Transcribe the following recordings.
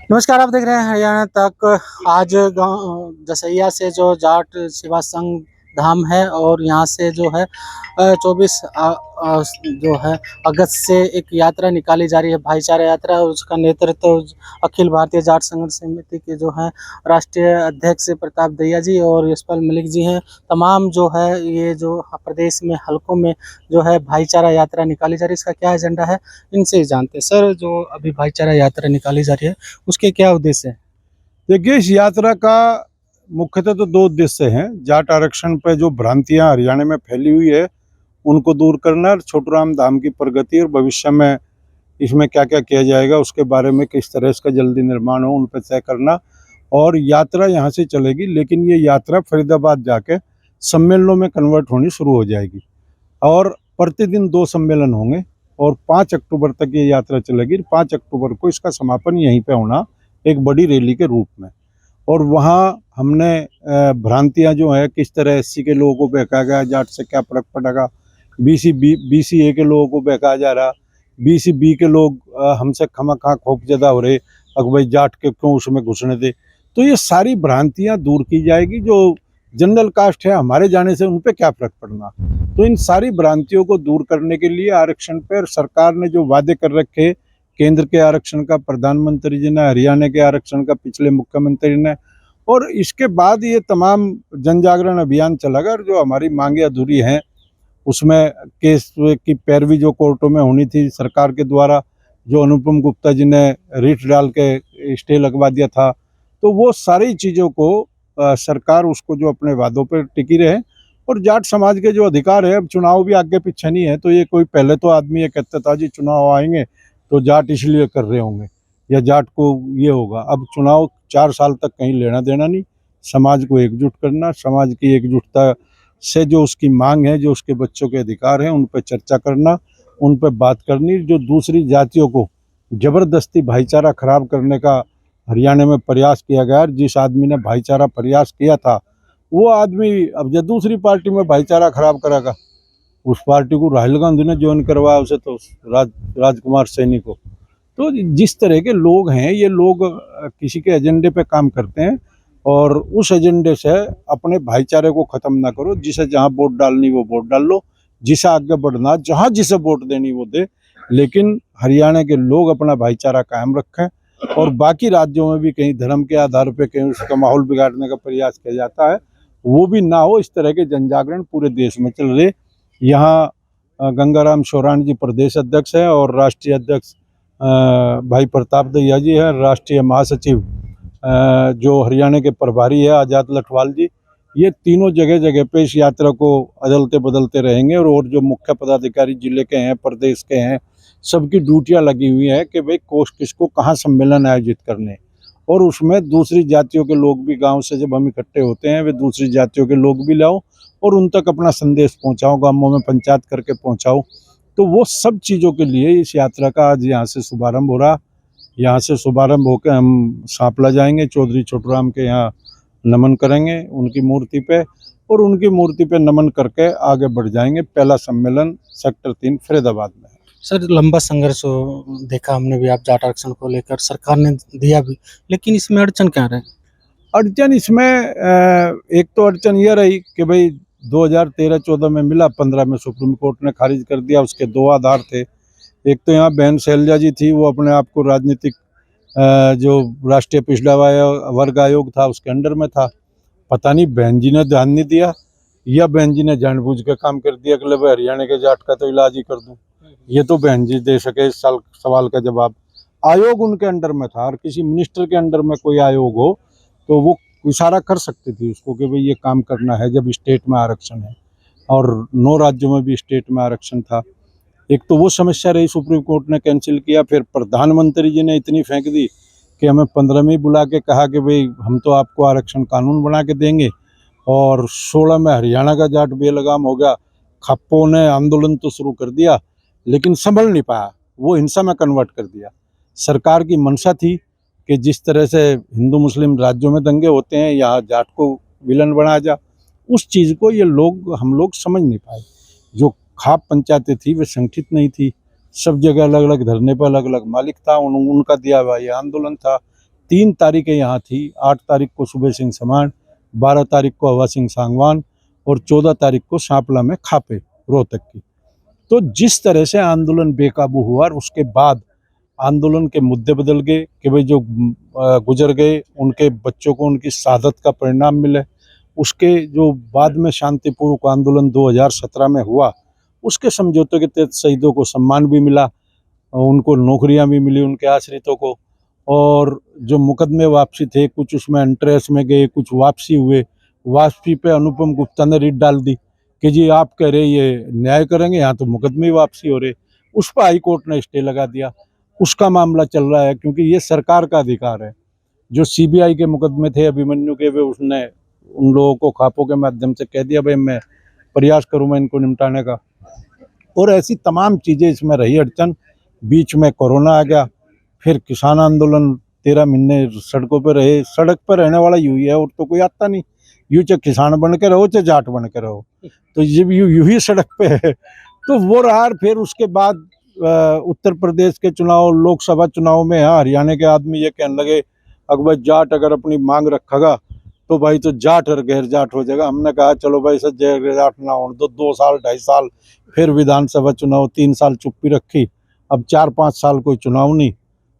नमस्कार, आप देख रहे हैं हरियाणा तक। आज गाँव जसैया से जो जाट सेवा संघ धाम है और यहाँ से जो है 24 जो है अगस्त से एक यात्रा निकाली जा रही है, भाईचारा यात्रा। उसका नेतृत्व अखिल भारतीय जाट संघर्ष समिति के जो है राष्ट्रीय अध्यक्ष प्रताप दहिया जी और यशपाल मलिक जी हैं। तमाम जो है ये जो प्रदेश में हलकों में जो है भाईचारा यात्रा निकाली जा रही है, इसका क्या एजेंडा है इनसे ही जानते हैं। सर, जो अभी भाईचारा यात्रा निकाली जा रही है उसके क्या उद्देश्य है? देखिए, इस यात्रा का मुख्यतः तो दो उद्देश्य हैं। जाट आरक्षण पर जो भ्रांतियां हरियाणा में फैली हुई है उनको दूर करना और छोटूराम धाम की प्रगति और भविष्य में इसमें क्या क्या किया जाएगा उसके बारे में, किस तरह इसका जल्दी निर्माण हो, उन पर तय करना। और यात्रा यहाँ से चलेगी, लेकिन ये यात्रा फरीदाबाद जाके सम्मेलनों में कन्वर्ट होनी शुरू हो जाएगी और प्रतिदिन 2 सम्मेलन होंगे और 5 अक्टूबर तक ये यात्रा चलेगी। 5 अक्टूबर को इसका समापन यहीं पे होना, एक बड़ी रैली के रूप में। और वहाँ हमने भ्रांतियाँ जो है, किस तरह एससी के लोगों को बहकाया गया, जाट से क्या फर्क पड़ेगा, बीसीए के लोगों को बहकाया जा रहा, बीसीबी के लोग हमसे खामखा खौफजदा हो रहे, अब भाई जाट के क्यों उसमें घुसने दे। तो ये सारी भ्रांतियाँ दूर की जाएगी। जो जनरल कास्ट है, हमारे जाने से उन पर क्या फर्क पड़ना। तो इन सारी भ्रांतियों को दूर करने के लिए आरक्षण पर सरकार ने जो वादे कर रखे, केंद्र के आरक्षण का प्रधानमंत्री जी ने, हरियाणा के आरक्षण का पिछले मुख्यमंत्री ने, और इसके बाद ये तमाम जन जागरण अभियान चलेगा। और जो हमारी मांगे अधूरी हैं उसमें केस की पैरवी जो कोर्टों में होनी थी सरकार के द्वारा, जो अनुपम गुप्ता जी ने रिट डाल के स्टे लगवा दिया था, तो वो सारी चीज़ों को सरकार उसको जो अपने वादों पर टिकी रहे। और जाट समाज के जो अधिकार है, अब चुनाव भी आगे पीछे नहीं है, तो ये कोई पहले तो आदमी ये कहता था जी चुनाव आएंगे तो जाट इसलिए कर रहे होंगे या जाट को ये होगा। अब चुनाव 4 साल तक कहीं लेना देना नहीं, समाज को एकजुट करना, समाज की एकजुटता से जो उसकी मांग है, जो उसके बच्चों के अधिकार हैं, उन पर चर्चा करना, उन पर बात करनी। जो दूसरी जातियों को जबरदस्ती भाईचारा खराब करने का हरियाणा में प्रयास किया गया, जिस आदमी ने भाईचारा प्रयास किया था वो आदमी अब जब दूसरी पार्टी में भाईचारा खराब करेगा, उस पार्टी को राहुल गांधी ने ज्वाइन करवाया उसे, तो राजकुमार सैनी को। तो जिस तरह के लोग हैं, ये लोग किसी के एजेंडे पे काम करते हैं और उस एजेंडे से अपने भाईचारे को ख़त्म ना करो। जिसे जहाँ वोट डालनी वो वोट डाल लो, जिसे आगे बढ़ना, जहाँ जिसे वोट देनी वो दे, लेकिन हरियाणा के लोग अपना भाईचारा कायम रखें। और बाकी राज्यों में भी कहीं धर्म के आधार पर कहीं उसका माहौल बिगाड़ने का प्रयास किया जाता है, वो भी ना हो। इस तरह के जन जागरण पूरे देश में चल रहे। यहाँ गंगाराम शोराण जी प्रदेश अध्यक्ष है और राष्ट्रीय अध्यक्ष भाई प्रताप दहिया जी है, राष्ट्रीय महासचिव जो हरियाणा के प्रभारी है आज़ाद लठवाल जी। ये तीनों जगह जगह पे इस यात्रा को अदलते बदलते रहेंगे। और जो मुख्य पदाधिकारी जिले के हैं, प्रदेश के हैं, सबकी ड्यूटियां लगी हुई है कि भाई किसको कहाँ सम्मेलन आयोजित करने। और उसमें दूसरी जातियों के लोग भी, गांव से जब हम इकट्ठे होते हैं, वे दूसरी जातियों के लोग भी लाओ और उन तक अपना संदेश पहुंचाओ, गांवों में पंचायत करके पहुंचाओ। तो वो सब चीज़ों के लिए इस यात्रा का आज यहाँ से शुभारंभ हो रहा। यहाँ से शुभारंभ होकर हम सांपला जाएंगे, चौधरी छोटूराम के यहाँ नमन करेंगे उनकी मूर्ति पे, और उनकी मूर्ति पे नमन करके आगे बढ़ जाएंगे। पहला सम्मेलन सेक्टर 3 फरीदाबाद में है। सर, लंबा संघर्ष देखा हमने भी, आप जाट आरक्षण को लेकर सरकार ने दिया भी, लेकिन इसमें अड़चन क्या रहे? अड़चन इसमें एक तो अड़चन यह रही कि भाई 2013-14 में मिला, 15 में सुप्रीम कोर्ट ने खारिज कर दिया। उसके 2 आधार थे। एक तो यहाँ बहन शैलजा जी थी, वो अपने आप को राजनीतिक जो राष्ट्रीय पिछड़ा वर्ग आयोग था उसके अंडर में था। पता नहीं बहन जी ने ध्यान नहीं दिया या बहन जी ने जानबूझ के काम कर दिया कि भाई हरियाणा के जाट का तो इलाज ही कर दूं। ये तो बहन जी दे सके इस साल सवाल का जवाब। आयोग उनके अंडर में था, और किसी मिनिस्टर के अंडर में कोई आयोग हो तो वो इशारा कर सकती थी उसको कि भाई ये काम करना है, जब स्टेट में आरक्षण है। और 9 राज्यों में भी स्टेट में आरक्षण था। एक तो वो समस्या रही, सुप्रीम कोर्ट ने कैंसिल किया। फिर प्रधानमंत्री जी ने इतनी फेंक दी कि हमें 15 में बुला के कहा कि भाई हम तो आपको आरक्षण कानून बना के देंगे, और 16 में हरियाणा का जाट बेलगाम हो गया। खप्पों ने आंदोलन तो शुरू कर दिया, लेकिन संभल नहीं पाया, वो हिंसा में कन्वर्ट कर दिया। सरकार की मंशा थी कि जिस तरह से हिंदू मुस्लिम राज्यों में दंगे होते हैं, यहाँ जाट को विलन बनाया जा। उस चीज़ को ये लोग, हम लोग समझ नहीं पाए। जो खाप पंचायतें थी वे संगठित नहीं थी, सब जगह अलग अलग धरने पर अलग अलग मालिक था, उनका दिया हुआ ये आंदोलन था। 3 तारीखें यहाँ थी। 8 तारीख को सुबह सिंह समान, 12 तारीख को हवा सिंह सांगवान और 14 तारीख को सांपला में खापे रोहतक की। तो जिस तरह से आंदोलन बेकाबू हुआ और उसके बाद आंदोलन के मुद्दे बदल गए कि भाई जो गुजर गए उनके बच्चों को उनकी शहादत का परिणाम मिले, उसके जो बाद में शांतिपूर्वक आंदोलन 2017 में हुआ, उसके समझौते के तहत शहीदों को सम्मान भी मिला, उनको नौकरियां भी मिली उनके आश्रितों को, और जो मुकदमे वापसी थे कुछ उसमें इंटरेस्ट में गए, कुछ वापसी हुए। वापसी पे अनुपम गुप्ता ने रिट डाल दी कि जी आप कह रहे ये न्याय करेंगे, यहाँ तो मुकदमे वापसी हो रहे। उस पर हाई कोर्ट ने स्टे लगा दिया, उसका मामला चल रहा है क्योंकि ये सरकार का अधिकार है। जो सीबीआई के मुकदमे थे अभिमन्यु के, वे उसने उन लोगों को खापों के माध्यम से कह दिया भाई मैं प्रयास करूँगा इनको निपटाने का। और ऐसी तमाम चीज़ें इसमें रही अड़चन। बीच में कोरोना आ गया, फिर किसान आंदोलन 13 महीने सड़कों पर रहे। सड़क पर रहने वाला यूं ही है और तो कोई आता नहीं। यूं चाहे किसान बन के रहो चाहे जाट बन के रहो, तो जब यूं ही सड़क पे है तो वो रहा। फिर उसके बाद उत्तर प्रदेश के चुनाव, लोकसभा चुनाव में यहाँ हरियाणा के आदमी ये कहने लगे अकबर जाट अगर अपनी मांग रखेगा तो भाई तो जाट और गैर जाट हो जाएगा। हमने कहा चलो भाई सर गैर जाट ना हो दो, 2 साल 2.5 साल, फिर विधानसभा चुनाव 3 साल चुप्पी रखी। अब 4-5 साल कोई चुनाव नहीं।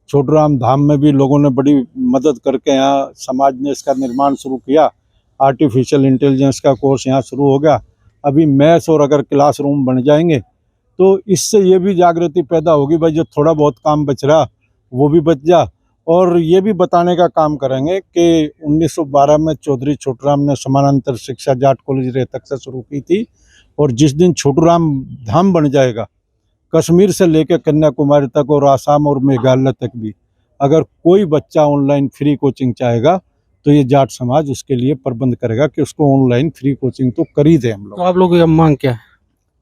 छोटूराम धाम में भी लोगों ने बड़ी मदद करके यहाँ समाज ने इसका निर्माण शुरू किया। आर्टिफिशियल इंटेलिजेंस का कोर्स यहाँ शुरू हो गया। अभी मैथ्स और अगर क्लासरूम बन जाएंगे तो इससे ये भी जागृति पैदा होगी भाई जो थोड़ा बहुत काम बच रहा वो भी बच जा। और ये भी बताने का काम करेंगे कि 1912 में चौधरी छोटूराम ने समानांतर शिक्षा जाट कॉलेज रोहतक से शुरू की थी, और जिस दिन छोटूराम धाम बन जाएगा, कश्मीर से लेकर कन्याकुमारी तक और आसाम और मेघालय तक भी अगर कोई बच्चा ऑनलाइन फ्री कोचिंग चाहेगा तो ये जाट समाज उसके लिए प्रबंध करेगा कि उसको ऑनलाइन फ्री कोचिंग तो कर ही दे हम लोग। तो आप लोगों की अब मांग क्या है?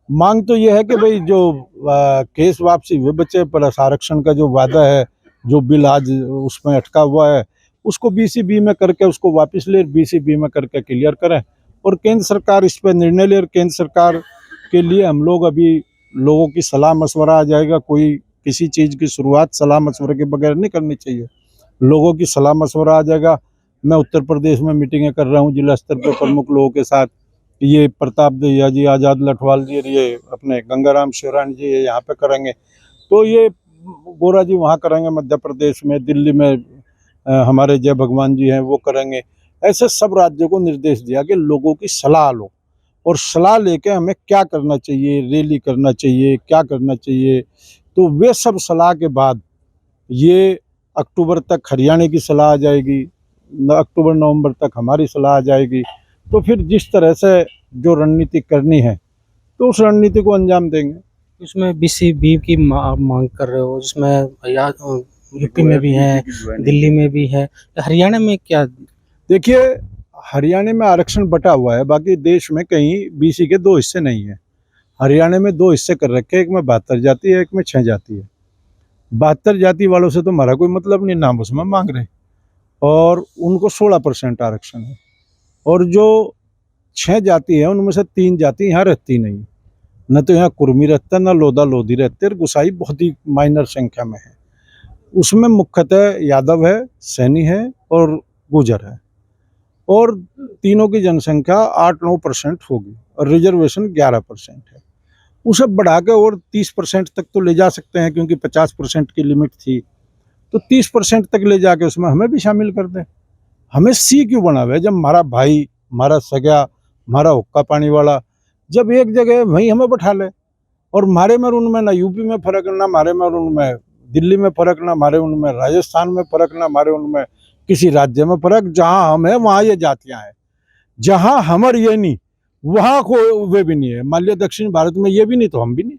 मांग तो ये है कि भाई जो केस वापसी हुए बच्चे पर आरक्षण का जो वादा है, जो बिल आज उसमें अटका हुआ है, उसको बीसीबी में करके उसको वापस ले, बीसीबी में करके क्लियर करें। और केंद्र सरकार इस पर निर्णय ले। और केंद्र सरकार के लिए हम लोग अभी लोगों की सलाह मशवरा आ जाएगा। कोई किसी चीज़ की शुरुआत सलाह मशवरे के बगैर नहीं करनी चाहिए। लोगों की सलाह मशवरा आ जाएगा। मैं उत्तर प्रदेश में मीटिंगें कर रहा हूँ जिला स्तर पर प्रमुख लोगों के साथ। ये प्रताप दहिया जी, आज़ाद लठवाल जी, ये अपने गंगाराम शिवरानी जी ये यहाँ पे करेंगे, तो ये गोरा जी वहाँ करेंगे मध्य प्रदेश में, दिल्ली में हमारे जय भगवान जी हैं वो करेंगे। ऐसे सब राज्यों को निर्देश दिया कि लोगों की सलाह लो और सलाह लेके हमें क्या करना चाहिए, रैली करना चाहिए, क्या करना चाहिए। तो वे सब सलाह के बाद ये अक्टूबर तक हरियाणा की सलाह आ जाएगी, अक्टूबर नवंबर तक हमारी सलाह आ जाएगी। तो फिर जिस तरह से जो रणनीति करनी है तो उस रणनीति को अंजाम देंगे। इसमें बीसीबी की मांग कर रहे हो, जिसमें यूपी में भी है, दिल्ली में भी है, हरियाणा में क्या? देखिए हरियाणा में आरक्षण बटा हुआ है, बाकी देश में कहीं बीसी के 2 हिस्से नहीं है। हरियाणा में 2 हिस्से कर रखे हैं, एक में 72 जाति है, एक में 6 जाति है। 72 जाति वालों से तो हमारा कोई मतलब नहीं, नाम उसमें मांग रहे, और उनको 16% आरक्षण है। और जो 6 जाति है उनमें से 3 जाति यहाँ रहती नहीं, न तो यहाँ कुर्मी रहता, न लोधा लोधी रहते, और गुसाई बहुत ही माइनर संख्या में है। उसमें मुख्यतः यादव है, सैनी है और गुजर है, और तीनों की जनसंख्या 8-9% होगी और रिजर्वेशन 11% है। उसे बढ़ा के और 30% तक तो ले जा सकते हैं, क्योंकि 50% की लिमिट थी, तो 30% तक ले जाके उसमें हमें भी शामिल कर दें। हमें सी क्यों बना हुआ है? जब हमारा भाई, हमारा सगा, हमारा हुक्का पानी वाला जब एक जगह वहीं हमें बैठा ले, और हमारे में उनमें ना यूपी में फर्क, ना हमारे में उनमें दिल्ली में फर्क, ना हमारे उनमें राजस्थान में फर्क, ना हमारे उनमें किसी राज्य में फर्क। जहाँ हम है वहाँ ये जातियाँ हैं, जहाँ हमारे ये नहीं वहाँ को वे भी नहीं है। मान लिया दक्षिण भारत में ये भी नहीं तो हम भी नहीं,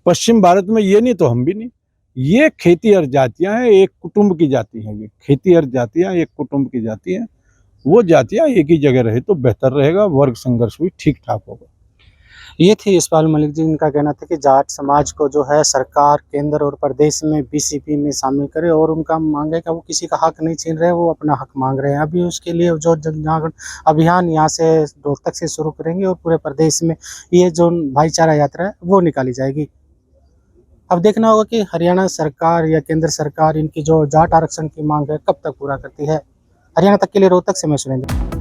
पश्चिम भारत में ये नहीं तो हम भी नहीं। ये खेतीहर जातियाँ हैं, एक कुटुंब की जाति हैं। ये खेतीहर जातियाँ एक कुटुंब की जाति हैं। वो जातियाँ एक ही जगह रहे तो बेहतर रहेगा, वर्ग संघर्ष भी ठीक ठाक होगा। ये थी यशपाल मलिक जी, इनका कहना था कि जाट समाज को जो है सरकार केंद्र और प्रदेश में बीसीपी में शामिल करे, और उनका मांग है कि वो किसी का हक नहीं छीन रहे, वो अपना हक मांग रहे हैं। अभी उसके लिए जो जन जागरण अभियान यहाँ से रोहतक से शुरू करेंगे और पूरे प्रदेश में ये जो भाईचारा यात्रा है वो निकाली जाएगी। अब देखना होगा कि हरियाणा सरकार या केंद्र सरकार इनकी जो जाट आरक्षण की मांग है कब तक पूरा करती है। हरियाणा तक के लिए रोहतक से मैं सुरेंद्र।